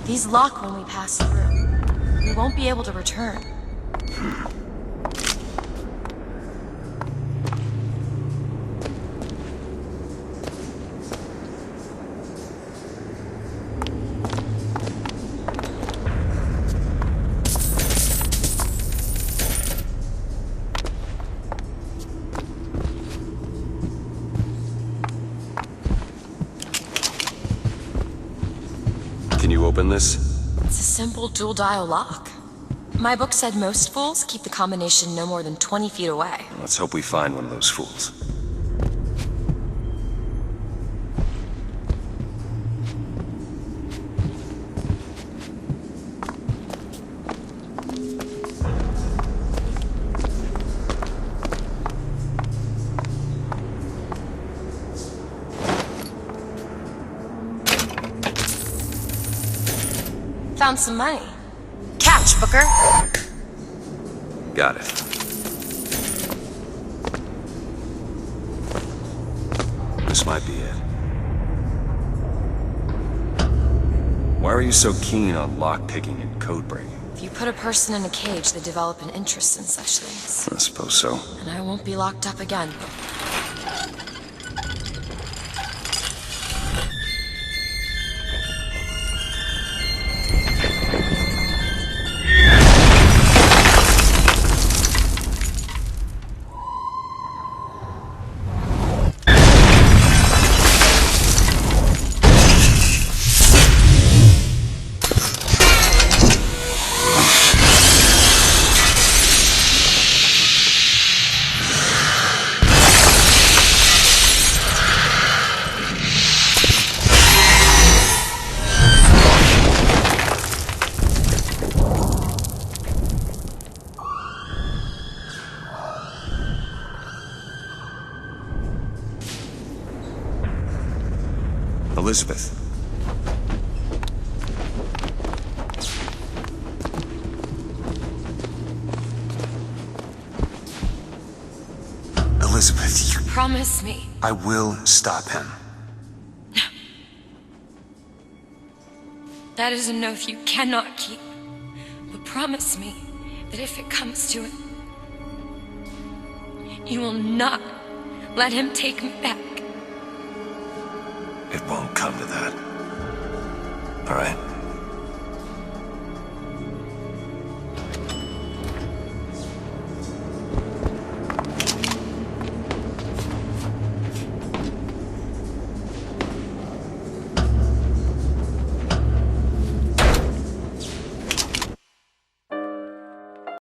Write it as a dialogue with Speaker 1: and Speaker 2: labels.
Speaker 1: These lock when we pass through. We won't be able to return.
Speaker 2: Can you open this?
Speaker 1: It's a simple dual-dial lock. My book said most fools keep the combination no more than 20 feet away.
Speaker 2: Let's hope we find one of those fools.
Speaker 1: Found some money. Catch, Booker!
Speaker 2: Got it. This might be it. Why are you so keen on lockpicking and code breaking?
Speaker 1: If you put a person in a cage, they develop an interest in such things.
Speaker 2: I suppose so.
Speaker 1: And I won't be locked up again.
Speaker 2: Elizabeth. Elizabeth, you...
Speaker 1: Promise me.
Speaker 2: I will stop him.
Speaker 1: That is an oath you cannot keep. But promise me that if it comes to it, you will not let him take me back.
Speaker 2: It won't come to that. All right?